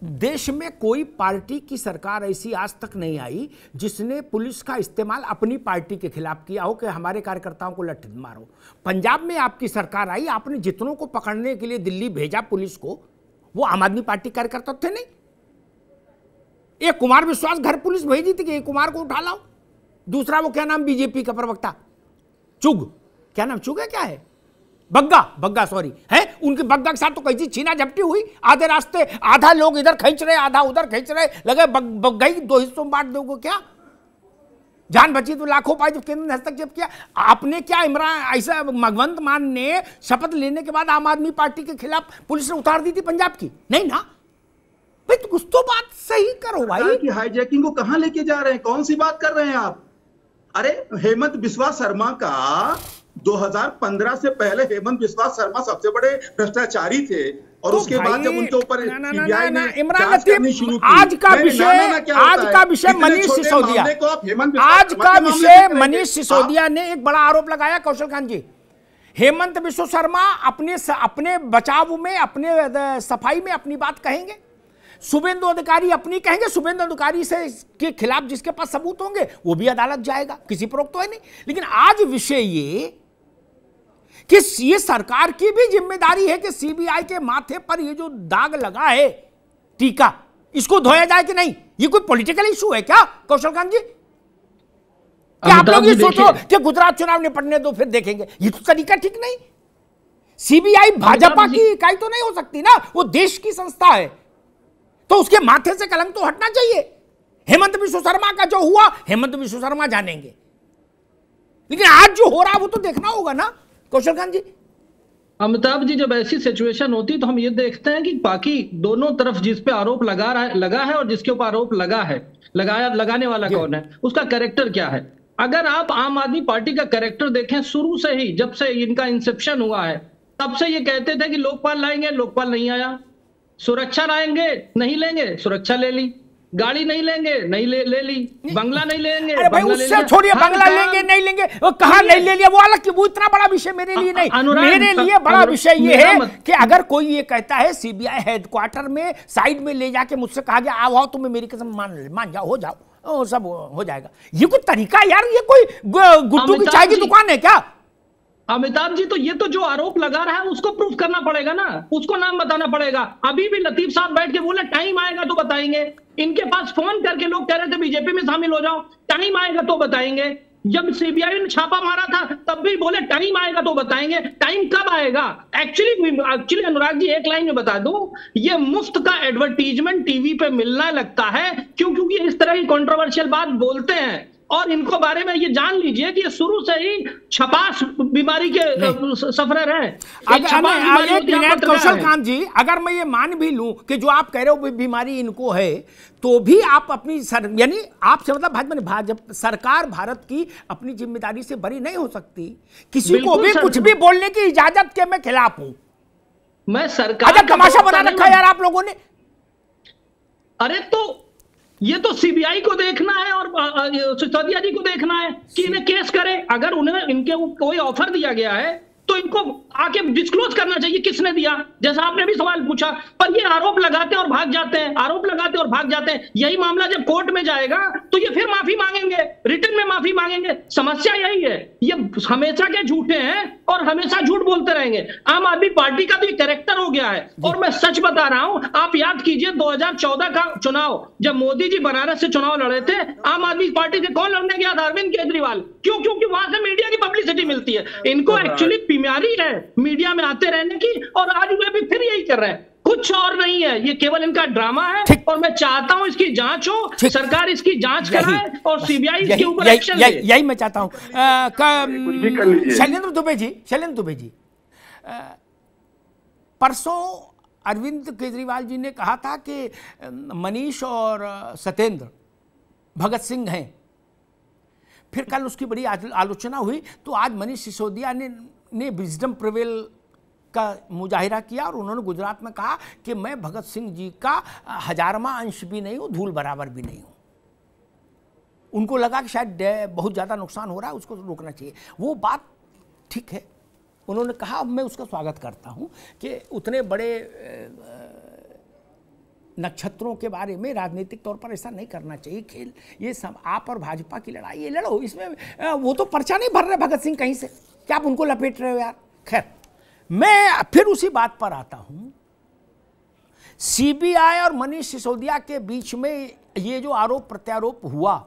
देश में कोई पार्टी की सरकार ऐसी आज तक नहीं आई जिसने पुलिस का इस्तेमाल अपनी पार्टी के खिलाफ किया हो कि हमारे कार्यकर्ताओं को लठ मारो। पंजाब में आपकी सरकार आई, आपने जितनों को पकड़ने के लिए दिल्ली भेजा पुलिस को, वो आम आदमी पार्टी कार्यकर्ता थे नहीं। एक कुमार विश्वास घर पुलिस भेजी थी कि एक कुमार को उठा लाओ। दूसरा वो क्या नाम, बीजेपी का प्रवक्ता चुग, क्या नाम चुग है, क्या है, बग्गा सॉरी है, उनके बग्गा के साथ तो कैसी छीना झपटी हुई। आधे रास्ते आधा लोग इधर खींच रहे, आधा उधर खींच रहे, लगे बग्गा ही दो हिस्सों में बांट दोगे क्या? जान बची तो लाखों पाई, तो केंद्र ने हस्तक्षेप किया। आपने क्या इमरान ऐसा भगवंत मान ने शपथ लेने के बाद आम आदमी पार्टी के खिलाफ पुलिस ने उतार दी थी पंजाब की? नहीं ना भाई, तो कुछ तो बात सही करो भाई। कि हाईजैकिंग को कहां लेके जा रहे हैं, कौन सी बात कर रहे हैं आप? अरे हेमंत बिस्वा शर्मा का 2015 से पहले हेमंत बिस्वा शर्मा सबसे बड़े भ्रष्टाचारी थे, और तो उसके बाद जब उनके ऊपर सीबीआई ने इमरान करनी शुरू की। आज का विषय मनीष सिसोदिया, आज का विषय मनीष सिसोदिया ने एक बड़ा आरोप लगाया। कौशल खान जी, हेमंत बिस्वा शर्मा अपने बचाव में, अपने सफाई में अपनी बात कहेंगे, शुभेंदु अधिकारी अपनी कहेंगे, शुभेंदु अधिकारी से के खिलाफ जिसके पास सबूत होंगे वो भी अदालत जाएगा, किसी पर रोक तो है नहीं। लेकिन आज विषय ये कि ये सरकार की भी जिम्मेदारी है कि सीबीआई के माथे पर ये जो दाग लगा है टीका, इसको धोया जाए कि नहीं। ये कोई पॉलिटिकल इशू है क्या कौशल खान जी? क्या आप लोग ये सोचो कि गुजरात चुनाव निपटने दो फिर देखेंगे? ये तो तरीका ठीक नहीं। सीबीआई भाजपा की इकाई तो नहीं हो सकती ना, वो देश की संस्था है, तो उसके माथे से कलंक तो हटना चाहिए। हेमंत बिस्वा शर्मा का जो हुआ हेमंत बिस्वा शर्मा जानेंगे, लेकिन आज जो हो रहा है वो तो देखना होगा ना कौशल खान जी। अमिताभ जी, जब ऐसी सिचुएशन होती तो हम ये देखते हैं कि बाकी दोनों तरफ जिस पे आरोप लगा है और जिसके ऊपर आरोप लगाने वाला कौन है, उसका कैरेक्टर क्या है। अगर आप आम आदमी पार्टी का कैरेक्टर देखें, शुरू से ही जब से इनका इंसेप्शन हुआ है तब से ये कहते थे कि लोकपाल लाएंगे, लोकपाल नहीं आया। सुरक्षा लाएंगे, नहीं लेंगे, सुरक्षा ले ली। गाड़ी नहीं लेंगे, नहीं ले ली। बंगला नहीं लेंगे, अरे भाई उससे छोड़िए, बंगला लेंगे नहीं लेंगे, वो कहाँ नहीं ले लिया वो अलग की, वो इतना बड़ा विषय मेरे लिए नहीं। मेरे लिए बड़ा विषय ये है कि अगर कोई ये कहता है सीबीआई हेडक्वार्टर में साइड में ले जाके मुझसे कहा गया आओ तुम्हें मेरी कसम मान जाओ, हो जाओ, सब हो जाएगा। ये कोई तरीका यार, ये कोई गुड्डू की चाय की दुकान है क्या? अमिताभ जी, तो ये तो जो आरोप लगा रहा है उसको प्रूफ करना पड़ेगा ना, उसको नाम बताना पड़ेगा। अभी भी लतीफ साहब बैठ के बोले टाइम आएगा तो बताएंगे। इनके पास फोन करके लोग कह रहे थे बीजेपी में शामिल हो जाओ, टाइम आएगा तो बताएंगे। जब सीबीआई ने छापा मारा था तब भी बोले टाइम आएगा तो बताएंगे। टाइम कब आएगा? एक्चुअली अनुराग जी, एक लाइन में बता दूं, ये मुफ्त का एडवर्टीजमेंट टीवी पे मिलना लगता है क्योंकि इस तरह की कंट्रोवर्शियल बात बोलते हैं। और इनको बारे में ये जान लीजिए कि ये शुरू से ही छपास बीमारी के सफरर हैं। कौशल खान जी, अगर मैं ये मान भी लूं कि जो आप कह रहे हो बीमारी इनको है, तो भी आप अपनी यानी आपसे मतलब भाजपा सरकार भारत की अपनी जिम्मेदारी से बरी नहीं हो सकती। किसी को भी कुछ भी बोलने की इजाजत के मैं खिलाफ हूं। मैं सरकार का तमाशा बना रखा यार आप लोगों ने। अरे तो ये तो सीबीआई को देखना है और सिसोदिया जी को देखना है कि इन्हें केस करे। अगर उन्हें इनके कोई ऑफर दिया गया है तो इनको आके डिस्क्लोज करना चाहिए किसने दिया, जैसा आपने भी सवाल पूछा। पर ये आरोप लगाते और भाग जाते हैं, आरोप लगाते और भाग जाते हैं। यही मामला जब कोर्ट में जाएगा तो ये फिर माफी मांगेंगे, रिटर्न में माफी मांगेंगे। समस्या यही है, ये हमेशा के झूठे हैं और हमेशा झूठ बोलते रहेंगे। आम आदमी पार्टी का भी कैरेक्टर हो गया है। और मैं सच बता रहा हूं, आप याद कीजिए 2014 का चुनाव, जब मोदी जी बनारस से चुनाव लड़े थे, आम आदमी पार्टी से कौन लड़ने गया था? अरविंद केजरीवाल। क्यों? क्योंकि वहां से मीडिया की पब्लिसिटी मिलती है। इनको एक्चुअली बीमारी है मीडिया में आते रहने की, और आज वे भी फिर यही कर रहे हैं, कुछ और नहीं है। ये केवल इनका ड्रामा है और मैं चाहता हूं इसकी जांच हो, सरकार इसकी जांच कराए और सीबीआई इसके ऊपर एक्शन ले। यही मैं चाहता हूं। शैलेंद्र दुबे जी, परसों अरविंद केजरीवाल जी ने कहा था कि मनीष और सत्येंद्र भगत सिंह हैं। फिर कल उसकी बड़ी आलोचना हुई, तो आज मनीष सिसोदिया ने विजडम प्रिवेल का मुजाहिरा किया और उन्होंने गुजरात में कहा कि मैं भगत सिंह जी का 1000वां अंश भी नहीं हूं, धूल बराबर भी नहीं हूं। उनको लगा कि शायद बहुत ज़्यादा नुकसान हो रहा है, उसको रोकना चाहिए। वो बात ठीक है, उन्होंने कहा, मैं उसका स्वागत करता हूं कि उतने बड़े नक्षत्रों के बारे में राजनीतिक तौर पर ऐसा नहीं करना चाहिए खेल। ये सब आप और भाजपा की लड़ाई, ये लड़ो, इसमें वो तो पर्चा नहीं भर रहे भगत सिंह कहीं से, क्या आप उनको लपेट रहे हो यार। खैर, मैं फिर उसी बात पर आता हूं, सीबीआई और मनीष सिसोदिया के बीच में ये जो आरोप प्रत्यारोप हुआ,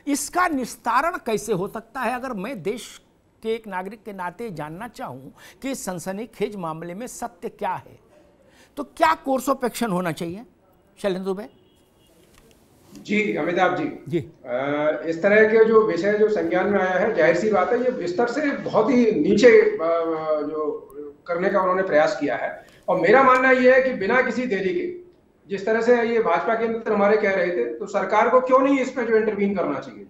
इसका निस्तारण कैसे हो सकता है? अगर मैं देश के एक नागरिक के नाते जानना चाहूं कि इस सनसनीखेज मामले में सत्य क्या है, तो क्या कोर्स ऑफ एक्शन होना चाहिए? शैलेंद्र दुबे जी। अमिताभ जी, इस तरह के जो विषय जो संज्ञान में आया है, जाहिर सी बात है ये स्तर से बहुत ही नीचे जो करने का उन्होंने प्रयास किया है। और मेरा मानना ये है कि बिना किसी देरी के, जिस तरह से ये भाजपा के अंदर हमारे कह रहे थे, तो सरकार को क्यों नहीं इसमें जो इंटरवीन करना चाहिए।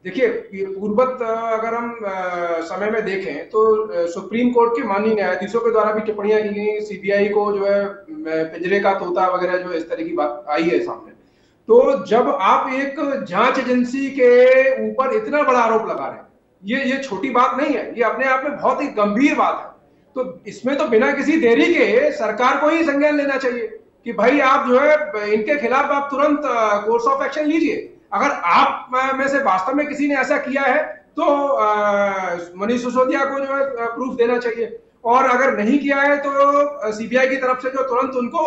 देखिए, पूर्वत अगर हम समय में देखें तो सुप्रीम कोर्ट के माननीय न्यायाधीशों के द्वारा भी टिप्पणियां की गई, सीबीआई को जो है पिंजरे का तोता वगैरह जो इस तरह की बात आई है सामने। तो जब आप एक जांच एजेंसी के ऊपर इतना बड़ा आरोप लगा रहे हैं, ये छोटी बात नहीं है, ये अपने आप में बहुत ही गंभीर बात है। तो इसमें तो बिना किसी देरी के सरकार को ही संज्ञान लेना चाहिए कि भाई आप जो है इनके खिलाफ आप तुरंत कोर्स ऑफ एक्शन लीजिए। अगर आप में से वास्तव में किसी ने ऐसा किया है तो मनीष सिसोदिया को जो है प्रूफ देना चाहिए, और अगर नहीं किया है तो सीबीआई की तरफ से जो तुरंत उनको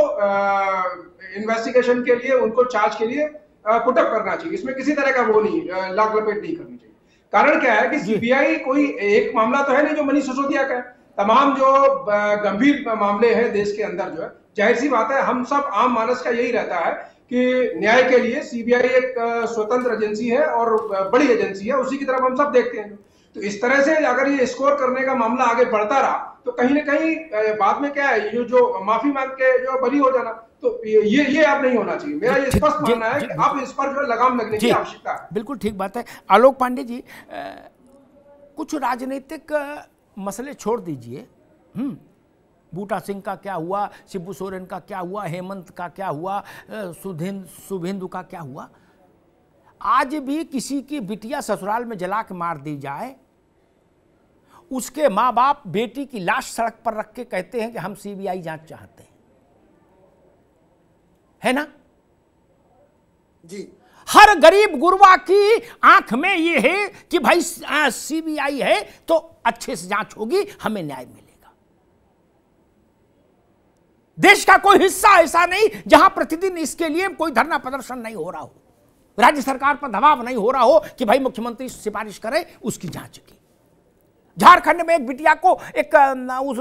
इन्वेस्टिगेशन के लिए, उनको चार्ज के लिए पुटअप करना चाहिए। इसमें किसी तरह का वो नहीं, लाग लपेट नहीं करनी चाहिए। कारण क्या है कि सीबीआई कोई एक मामला तो है नहीं जो मनीष सिसोदिया का है, तमाम जो गंभीर मामले हैं देश के अंदर जो है, जाहिर सी बात है हम सब आम मानस का यही रहता है कि न्याय के लिए सीबीआई एक स्वतंत्र एजेंसी है और बड़ी एजेंसी है, उसी की तरफ हम सब देखते हैं। तो इस तरह से अगर ये स्कोर करने का मामला आगे बढ़ता रहा तो कहीं ना कहीं बाद में क्या है, ये जो माफी मांग के जो बरी हो जाना, तो ये आप नहीं होना चाहिए। मेरा ये स्पष्ट मानना है कि आप इस पर जो लगाम लगने की आवश्यकता है। बिल्कुल ठीक बात है। आलोक पांडे जी, कुछ राजनीतिक मसले छोड़ दीजिए, बूटा सिंह का क्या हुआ, शिबू सोरेन का क्या हुआ, हेमंत का क्या हुआ, शुभेंदु का क्या हुआ, आज भी किसी की बिटिया ससुराल में जला के मार दी जाए, उसके माँ बाप बेटी की लाश सड़क पर रख के कहते हैं कि हम सीबीआई जांच चाहते हैं, है ना जी। हर गरीब गुरबा की आंख में ये है कि भाई सीबीआई है तो अच्छे से जांच होगी, हमें न्याय मिलेगा। देश का कोई हिस्सा ऐसा नहीं जहां प्रतिदिन इसके लिए कोई धरना प्रदर्शन नहीं हो रहा हो, राज्य सरकार पर दबाव नहीं हो रहा हो कि भाई मुख्यमंत्री सिफारिश करे उसकी जांच की। झारखंड में एक बिटिया को एक उस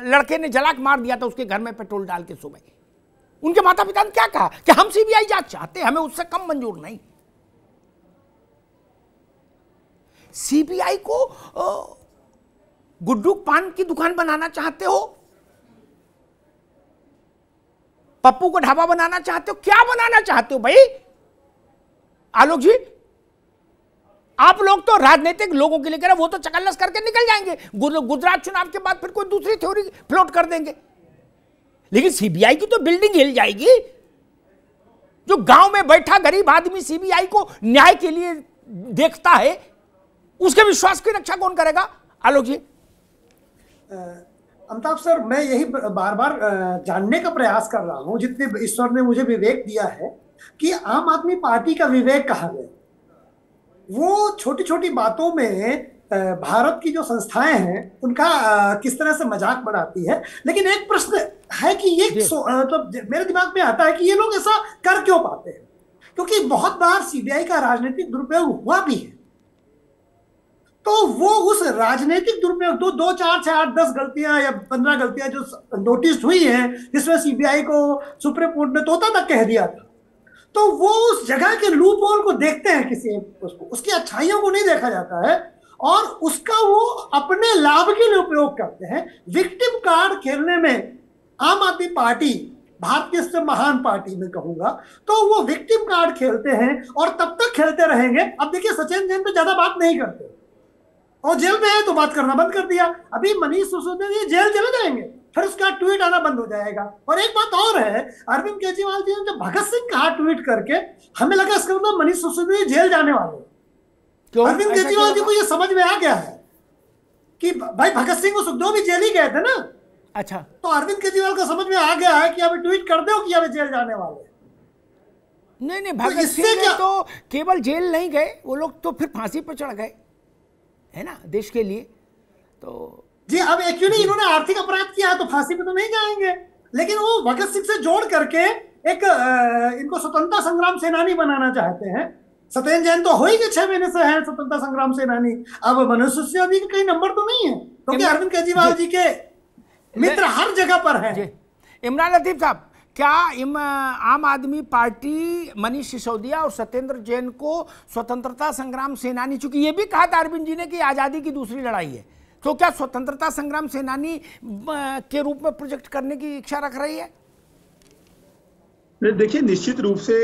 लड़के ने जला के मार दिया था उसके घर में पेट्रोल डाल के सुबह। उनके माता पिता ने क्या कहा कि हम सीबीआई जांच चाहते हैं, हमें उससे कम मंजूर नहीं। सीबीआई को गुड्डू पान की दुकान बनाना चाहते हो, पप्पू को ढाबा बनाना चाहते हो, क्या बनाना चाहते हो भाई? आलोक जी, आप लोग तो राजनीतिक लोगों के लिए कह रहे, वो तो चकल्लस करके निकल जाएंगे, गुजरात चुनाव के बाद फिर कोई दूसरी थ्योरी फ्लोट कर देंगे। लेकिन सीबीआई की तो बिल्डिंग हिल जाएगी। जो गांव में बैठा गरीब आदमी सीबीआई को न्याय के लिए देखता है, उसके विश्वास की रक्षा कौन करेगा? आलोक जी। अमिताभ सर, मैं यही बार बार जानने का प्रयास कर रहा हूं, जितने ईश्वर ने मुझे विवेक दिया है, कि आम आदमी पार्टी का विवेक कहाँ गया। वो छोटी छोटी बातों में भारत की जो संस्थाएं हैं उनका किस तरह से मजाक बनाती है। लेकिन एक प्रश्न है कि ये मतलब मेरे दिमाग में आता है कि ये लोग ऐसा कर क्यों पाते हैं, क्योंकि बहुत बार सीबीआई का राजनीतिक दुरुपयोग हुआ भी है। तो वो उस राजनीतिक दुरुपयोग 2, 4, 6, 8, 10 गलतियां या 15 गलतियां जो नोटिस हुई हैं, जिसमें सीबीआई को सुप्रीम कोर्ट ने तोता तक कह दिया था, तो वो उस जगह के लूप होल को देखते हैं, किसी उसको, उसकी अच्छाइयों को नहीं देखा जाता है और उसका वो अपने लाभ के लिए उपयोग करते हैं। विक्टिम कार्ड खेलने में आम आदमी पार्टी, भारत की सबसे महान पार्टी में कहूंगा, तो वो विक्टिम कार्ड खेलते हैं और तब तक खेलते रहेंगे। अब देखिए, सचिन जैन तो ज्यादा बात नहीं करते और जेल में है तो बात करना बंद कर दिया। अभी मनीष सिसोदिया जेल चले जाएंगे, फिर उसका ट्वीट आना बंद हो जाएगा। और एक बात और है, अरविंद केजरीवाल जी ने जब भगत सिंह कहा ट्वीट करके, हमें लगा इसका मतलब मनीष सिसोदिया जेल जाने वाले। अरविंद केजरीवाल जी को ये समझ में आ गया है कि भाई भगत सिंह और सुखदेव भी जेल ही गए थे ना, अच्छा, तो अरविंद केजरीवाल को समझ में आ गया है कि अभी ट्वीट कर दो कि अभी जेल जाने वाले। नहीं, भगत सिंह तो केवल जेल नहीं गए, वो लोग तो फिर फांसी पर चढ़ गए, है ना, देश के लिए। तो जी, अब एक्चुअली इन्होंने आर्थिक अपराध किया है तो फांसी पे तो नहीं जाएंगे, लेकिन वो भगत सिंह से जोड़ करके एक इनको स्वतंत्रता संग्राम सेनानी बनाना चाहते हैं। सत्येंद्र जैन तो हो ही गए 6 महीने से है स्वतंत्रता संग्राम सेनानी, अब मनोज सिसोदिया के कहीं नंबर तो नहीं है, क्योंकि अरविंद केजरीवाल जी के मित्र हर जगह पर है। इमरान लतीफ साहब, क्या आम आदमी पार्टी मनीष सिसोदिया और सत्येंद्र जैन को स्वतंत्रता संग्राम सेनानी, चूंकि ये भी कहा था अरविंद जी ने कि आजादी की दूसरी लड़ाई है, तो क्या स्वतंत्रता संग्राम सेनानी के रूप में प्रोजेक्ट करने की इच्छा रख रही है? देखिए, निश्चित रूप से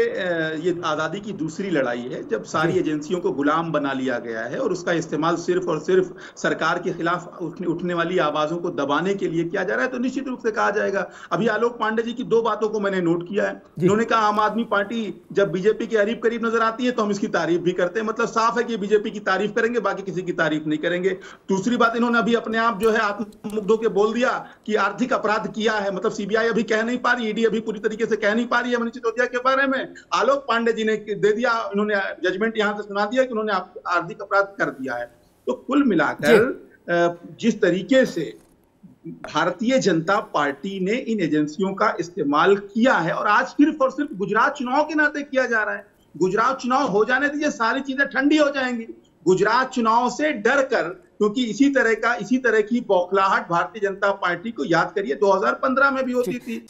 ये आज़ादी की दूसरी लड़ाई है, जब सारी एजेंसियों को गुलाम बना लिया गया है और उसका इस्तेमाल सिर्फ और सिर्फ सरकार के खिलाफ उठने वाली आवाज़ों को दबाने के लिए किया जा रहा है, तो निश्चित रूप से कहा जाएगा। अभी आलोक पांडे जी की 2 बातों को मैंने नोट किया है। उन्होंने कहा आम आदमी पार्टी जब बीजेपी के करीब नजर आती है तो हम इसकी तारीफ भी करते हैं, मतलब साफ है कि बीजेपी की तारीफ करेंगे, बाकी किसी की तारीफ नहीं करेंगे। दूसरी बात, इन्होंने अभी अपने आप जो है आत्ममुग्ध होकर बोल दिया कि आर्थिक अपराध किया है, मतलब सीबीआई अभी कह नहीं पा रही, ईडी अभी पूरी तरीके से कह नहीं पा रही है मनीष सिसोदिया के बारे में। आलोक पांडे जी ने दे दिया, उन्होंने जजमेंट यहां से सुना दिया कि उन्होंने आर्थिक अपराध कर दिया है। तो कुल मिलाकर जिस तरीके से भारतीय जनता पार्टी ने इन एजेंसियों का इस्तेमाल किया है, और आज सिर्फ और सिर्फ गुजरात चुनाव के नाते किया जा रहा है। गुजरात चुनाव हो जाने दीजिए, सारी चीजें ठंडी हो जाएंगी। गुजरात चुनाव से डर कर, क्योंकि इसी तरह की बौखलाहट भारतीय जनता पार्टी को याद करिए 2015 में भी होती थी।